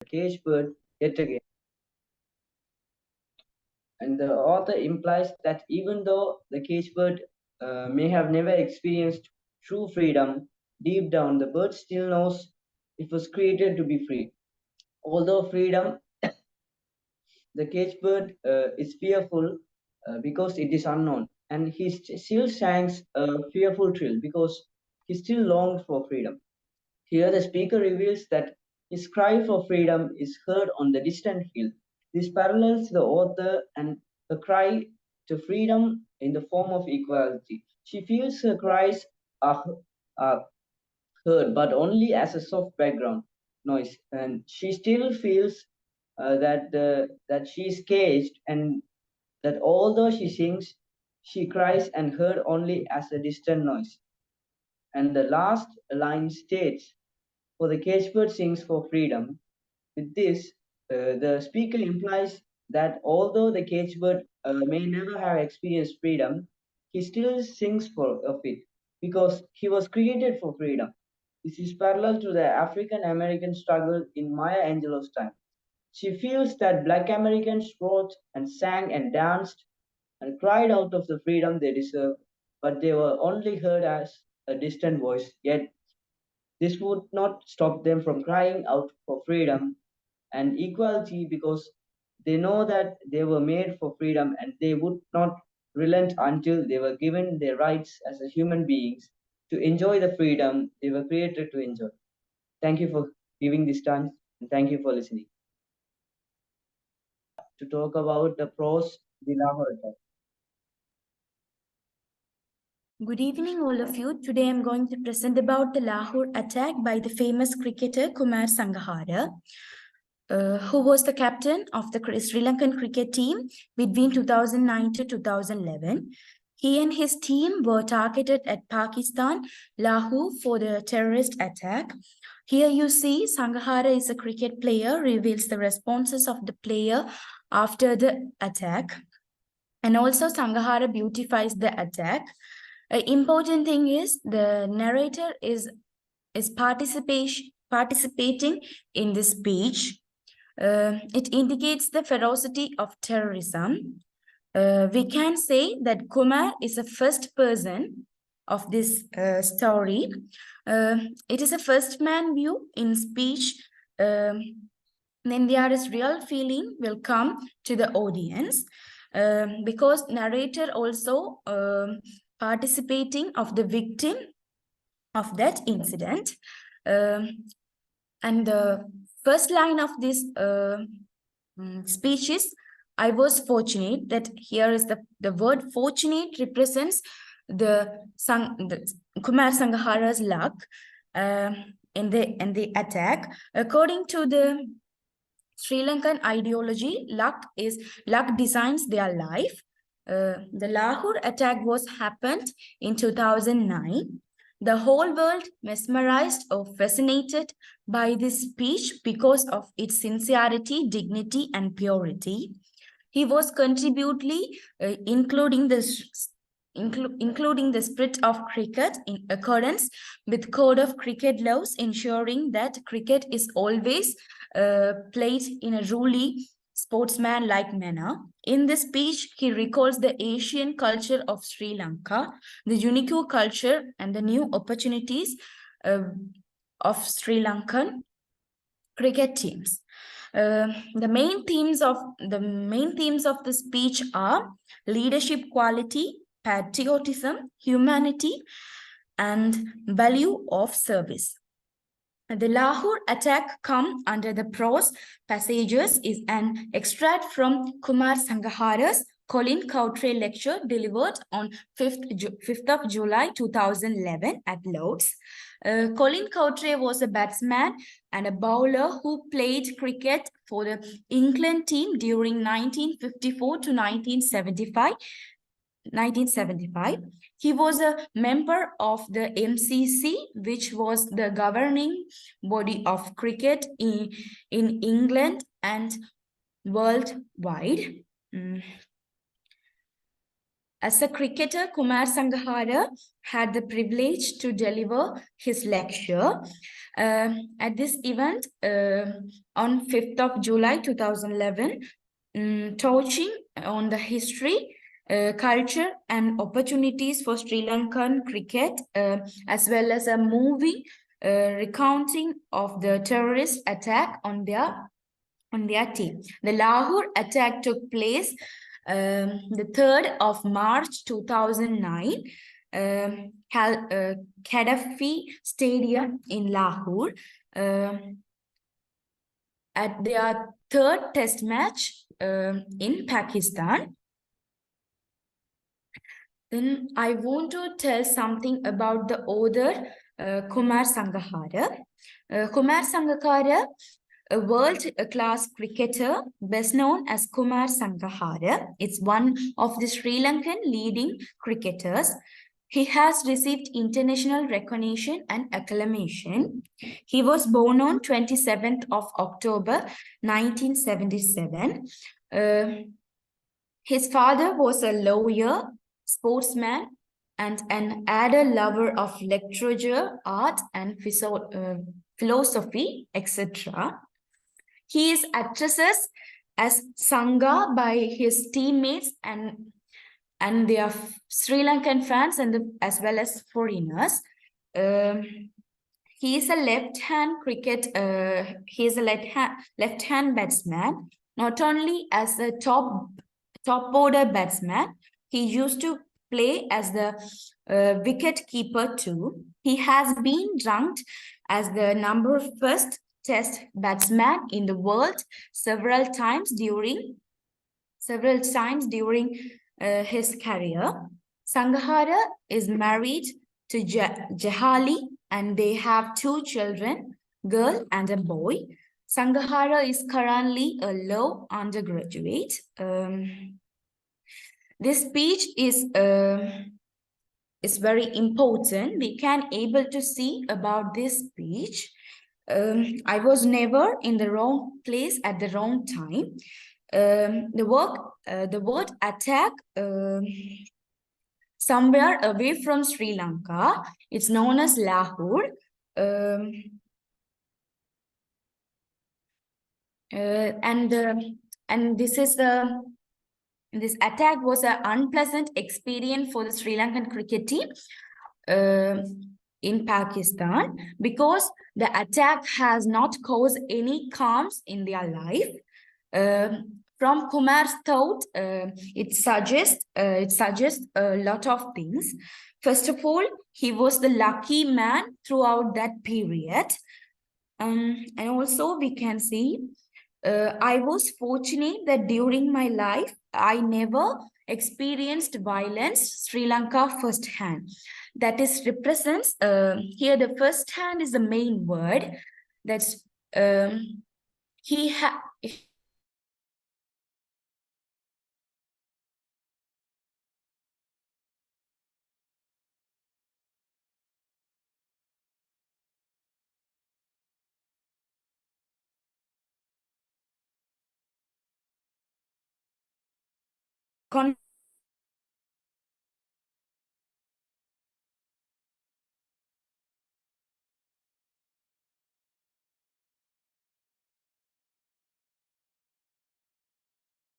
caged bird yet again. And the author implies that even though the caged bird may have never experienced true freedom, deep down the bird still knows it was created to be free. Although freedom, the caged bird is fearful because it is unknown, and he still sings a fearful thrill because he still longs for freedom. Here, the speaker reveals that his cry for freedom is heard on the distant hill. This parallels the author and the cry to freedom in the form of equality. She feels her cries are heard, but only as a soft background noise, and she still feels that she is caged, and that although she sings, she cries and heard only as a distant noise. And the last line states, "For the caged bird sings for freedom." With this, the speaker implies that although the caged bird may never have experienced freedom, he still sings of it because he was created for freedom. This is parallel to the African American struggle in Maya Angelou's time. She feels that Black Americans wrote and sang and danced and cried out of the freedom they deserved, but they were only heard as a distant voice. Yet this would not stop them from crying out for freedom and equality because they know that they were made for freedom, and they would not relent until they were given their rights as a human beings to enjoy the freedom they were created to enjoy. Thank you for giving this time, and thank you for listening. To talk about the prose, the Lahore. Good evening, all of you. Today I'm going to present about the Lahore attack by the famous cricketer Kumar Sanghara, who was the captain of the Sri Lankan cricket team between 2009 to 2011. He and his team were targeted at Pakistan, Lahore, for the terrorist attack. Here you see Sanghara is a cricket player, reveals the responses of the player after the attack. And also Sanghara beautifies the attack. An important thing is the narrator is participating in this speech. It indicates the ferocity of terrorism. We can say that Kumar is the first person of this story. It is a first man view in speech. Then there is real feeling will come to the audience because narrator also participating of the victim of that incident. And the first line of this speech is, I was fortunate. That here is the word fortunate represents the Kumar Sanghara's luck in the attack. According to the Sri Lankan ideology, luck designs their life. The Lahore attack was happened in 2009. The whole world mesmerized or fascinated by this speech because of its sincerity, dignity, and purity. He was contributely including the spirit of cricket in accordance with Code of Cricket laws, ensuring that cricket is always played in a truly sportsman-like manner. In this speech, he recalls the Asian culture of Sri Lanka, the unique culture and the new opportunities of Sri Lankan cricket teams. The main themes of the speech are leadership quality, patriotism, humanity, and value of service. The Lahore attack come under the prose passages is an extract from Kumar Sanghara's Colin Cowtray lecture delivered on 5th of July 2011 at Lord's. Colin Cowtray was a batsman and a bowler who played cricket for the England team during 1954 to 1975. He was a member of the MCC, which was the governing body of cricket in England and worldwide. As a cricketer, Kumar Sanghara had the privilege to deliver his lecture at this event on 5th of July 2011, touching on the history, culture and opportunities for Sri Lankan cricket, as well as a movie recounting of the terrorist attack on their team. The Lahore attack took place the 3rd of March 2009, Gaddafi Stadium in Lahore, at their 3rd test match in Pakistan. Then I want to tell something about the author Kumar Sanghara. Kumar Sanghara, a world-class cricketer best known as Kumar Sanghara, is one of the Sri Lankan leading cricketers. He has received international recognition and acclamation. He was born on 27th of October 1977. His father was a lawyer, sportsman, and an avid lover of literature, art, and philosophy, etc. He is addressed as Sangha by his teammates and their Sri Lankan fans as well as foreigners. He is a left-hand left-hand batsman, not only as a top order batsman. He used to play as the wicket keeper too. He has been ranked as the number first test batsman in the world several times during his career. Sanghara is married to Jahali and they have 2 children, girl and a boy. Sanghara is currently a law undergraduate. This speech is very important. We can able to see about this speech. I was never in the wrong place at the wrong time. The word attack somewhere away from Sri Lanka. It's known as Lahore. And this attack was an unpleasant experience for the Sri Lankan cricket team in Pakistan, because the attack has not caused any harms in their life. From Kumar's thought, it suggests a lot of things. First of all, he was the lucky man throughout that period. And also we can see, I was fortunate that during my life, I never experienced violence, Sri Lanka firsthand. That is represents, here the first hand is the main word. That's he had. Con